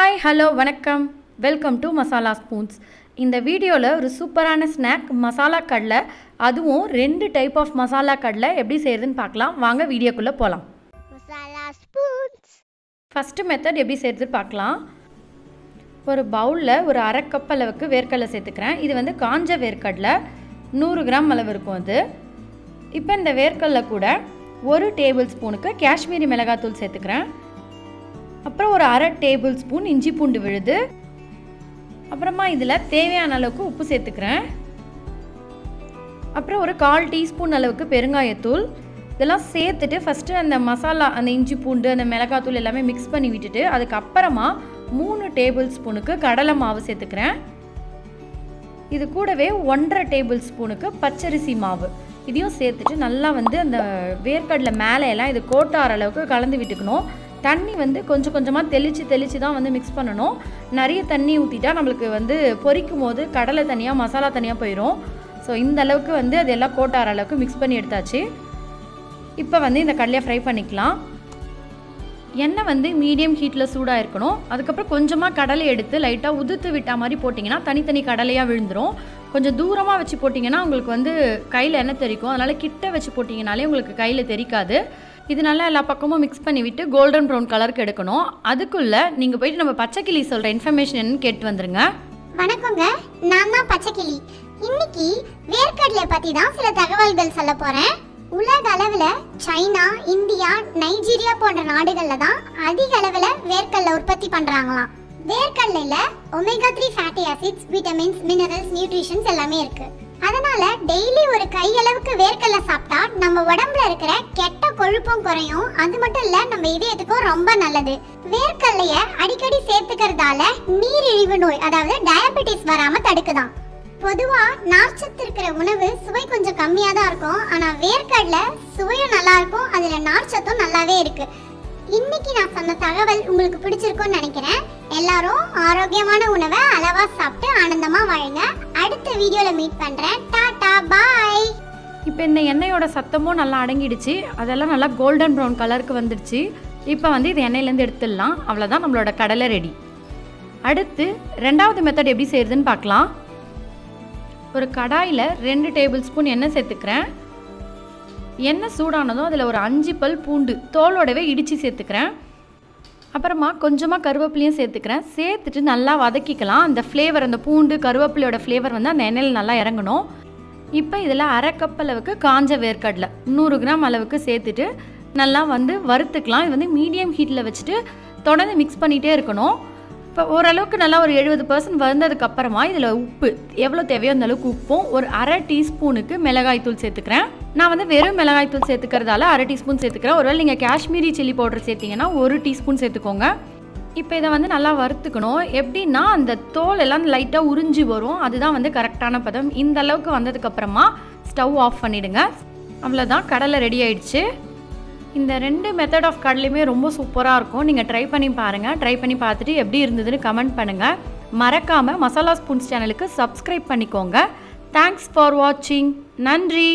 Hi hello வணக்கம் welcome to masala spoons. இந்த வீடியோவில் ஒரு சூப்பரான ஸ்நாக் மசாலா கடலை, அதுவும் 2 டைப் ஆஃப் மசாலா கடலை எப்படி செய்கிறதுன்னு பார்க்கலாம். வாங்க வீடியோக்குள்ளே போகலாம். மசாலா ஸ்பூன்ஸ். ஃபஸ்ட்டு மெத்தட் எப்படி செய்கிறதுன்னு பார்க்கலாம். ஒரு பவுலில் ஒரு அரை கப் அளவுக்கு வேர்க்கடலை சேர்த்துக்கிறேன். இது வந்து காஞ்ச வேர்க்கடலை, 100 கிராம் அளவு இருக்கும் அது. இப்போ இந்த வேர்க்கடலை கூட 1 டேபிள் ஸ்பூனுக்கு காஷ்மீரி மிளகாத்தூள் சேர்த்துக்கிறேன். அப்புறம் ஒரு அரை டேபிள் ஸ்பூன் இஞ்சி பூண்டு விழுது. அப்புறமா இதில் தேவையான அளவுக்கு உப்பு சேர்த்துக்கிறேன். அப்புறம் ஒரு 1/4 டீஸ்பூன் அளவுக்கு பெருங்காயத்தூள். இதெல்லாம் சேர்த்துட்டு ஃபஸ்ட்டு அந்த மசாலா, அந்த இஞ்சி பூண்டு, அந்த மிளகாத்தூள் எல்லாமே மிக்ஸ் பண்ணி விட்டுட்டு அதுக்கப்புறமா 3 டேபிள் ஸ்பூனுக்கு கடலை மாவு சேர்த்துக்கிறேன். இது கூடவே 1.5 டேபிள் ஸ்பூனுக்கு பச்சரிசி மாவு, இதையும் சேர்த்துட்டு நல்லா வந்து அந்த வேர்க்கடலை மேலே எல்லாம் இது கோட்டார அளவுக்கு கலந்து விட்டுக்கணும். தண்ணி வந்து கொஞ்சம் கொஞ்சமாக தெளித்து தான் வந்து மிக்ஸ் பண்ணணும். நிறைய தண்ணி ஊற்றிட்டா நம்மளுக்கு வந்து பொரிக்கும் போது கடலை தனியாக மசாலா தனியாக போயிடும். ஸோ இந்த அளவுக்கு வந்து அது எல்லாம் கோட்டார அளவுக்கு மிக்ஸ் பண்ணி எடுத்தாச்சு. இப்போ வந்து இந்த கடலையை ஃப்ரை பண்ணிக்கலாம். எண்ணெய் வந்து மீடியம் ஹீட்டில் சூடாக இருக்கணும். அதுக்கப்புறம் கொஞ்சமாக கடலை எடுத்து லைட்டாக உதுத்து விட்டா மாதிரி போட்டிங்கன்னா தனித்தனி கடலையாக விழுந்துடும். கொஞ்சம் தூரமாக வச்சு போட்டிங்கன்னா உங்களுக்கு வந்து கையில் எண்ணெய் தெரிக்கும். அதனால் கிட்ட வச்சு போட்டிங்கனாலே உங்களுக்கு கையில் தெரிக்காது. இது நல்லா எல்லா பக்கமும் மிக்ஸ் பண்ணிவிட்டு கோல்டன் ப்ரௌன் கலருக்கு எடுக்கணும். அதுக்குள்ளே நீங்கள் போயிட்டு நம்ம பச்சைக்கிளி சொல்கிற இன்ஃபர்மேஷன் என்னன்னு கேட்டு வந்துருங்க. வணக்கங்க, நான் தான் பச்சைக்கிளி. இன்னைக்கு வேர்க்கடலை பற்றி தான் சில தகவல்கள் சொல்ல போகிறேன். உலக அளவில் சைனா, இந்தியா, நைஜீரியா போன்ற நாடுகளில் தான் அதிக அளவில் வேர்க்கடலை உற்பத்தி பண்ணுறாங்களாம். வேர்க்கடலையில் omega 3 fatty acids, vitamins, minerals, nutritions எல்லாமே இருக்குது. அதனால டெய்லி ஒரு கையளவுக்கு வேர்க்கடலை சாப்பிட்டா நம்ம உடம்புல இருக்கிற கெட்ட கொழுப்பும் குறையும். அது மட்டும் இல்ல, நம்ம இதயத்துக்கும் ரொம்ப நல்லது. வேர்க்கடலைய அடிக்கடி சேர்த்துக்கிறதால நீரிழிவு நோய், அதாவது டயபெட்டிஸ் வராம தடுக்குதாம். பொதுவா நார்ச்சத்து இருக்கிற உணவு சுவை கொஞ்சம் கம்மியா தான் இருக்கும். ஆனா வேர்க்கடலை சுவையும் நல்லா இருக்கும், அதுல நார்ச்சத்தும் நல்லாவே இருக்கு. இன்னைக்கு நான் சொன்ன தகவல் உங்களுக்கு பிடிச்சிருக்கும்னு நினைக்கிறேன். எல்லாரும் ஆரோக்கியமான உணவை அளவா சாப்பிட்டு ஆனந்தமா வாழுங்க. அடுத்த வீடியோல மீட் பண்றேன். டாடா, பாய். இப்போ இந்த எண்ணெயோட சத்தமும் நல்லா அடங்கிடுச்சு. அதெல்லாம் நல்லா கோல்டன் ப்ரௌன் கலருக்கு வந்துடுச்சு. இப்போ வந்து இது எண்ணெயிலேருந்து எடுத்துடலாம். அவ்வளோதான், நம்மளோட கடலை ரெடி. அடுத்து 2வது மெத்தட் எப்படி செய்யறதுன்னு பார்க்கலாம். ஒரு கடாயில் 2 டேபிள் ஸ்பூன் எண்ணெய் சேர்த்துக்கிறேன். எண்ணெய் சூடானதும் அதில் ஒரு 5 பல் பூண்டு தோலோடவே இடித்து சேர்த்துக்கிறேன். அப்புறமா கொஞ்சமாக கருவேப்பிலையும் சேர்த்துக்கிறேன். சேர்த்துட்டு நல்லா வதக்கிக்கலாம். அந்த ஃப்ளேவர், அந்த பூண்டு கருவேப்பிலையோட ஃப்ளேவர் வந்து அந்த எண்ணெயில் நல்லா இறங்கணும். இப்போ இதில் அரை கப் அளவுக்கு காஞ்ச வேர்க்கடலை 100 கிராம் அளவுக்கு சேர்த்துட்டு நல்லா வந்து வறுத்துக்கலாம். இது வந்து மீடியம் ஹீட்டில் வச்சுட்டு தொடர்ந்து மிக்ஸ் பண்ணிகிட்டே இருக்கணும். இப்போ ஓரளவுக்கு நல்லா ஒரு 70% வந்ததுக்கப்புறமா இதில் உப்பு எவ்வளோ தேவையோ அந்த அளவுக்கு உப்பும், ஒரு அரை டீஸ்பூனுக்கு மிளகாய்த்தூள் சேர்த்துக்கிறேன். நான் வந்து வெறும் மிளகாய்த்தூள் சேர்த்துக்கிறதால அரை டீஸ்பூன் சேர்த்துக்கிறேன். ஒருவேளை நீங்கள் காஷ்மீரி சில்லி பவுடர் சேர்த்திங்கன்னா 1 டீஸ்பூன் சேர்த்துக்கோங்க. இப்போ இதை வந்து நல்லா வறுத்துக்கணும். எப்படின்னா அந்த தோல் எல்லாம் லைட்டாக உறிஞ்சி வரும், அதுதான் வந்து கரெக்டான பதம். இந்த அளவுக்கு வந்ததுக்கப்புறமா ஸ்டவ் ஆஃப் பண்ணிவிடுங்க. அவ்வளோதான், கடலை ரெடி ஆயிடுச்சு. இந்த 2 மெத்தட் ஆஃப் கடலையுமே ரொம்ப சூப்பராக இருக்கும். நீங்கள் ட்ரை பண்ணி பாருங்கள். ட்ரை பண்ணி பார்த்துட்டு எப்படி இருந்ததுன்னு கமெண்ட் பண்ணுங்கள். மறக்காமல் மசாலா ஸ்பூன்ஸ் சேனலுக்கு சப்ஸ்கிரைப் பண்ணிக்கோங்க. தேங்க்ஸ் ஃபார் வாட்சிங். நன்றி.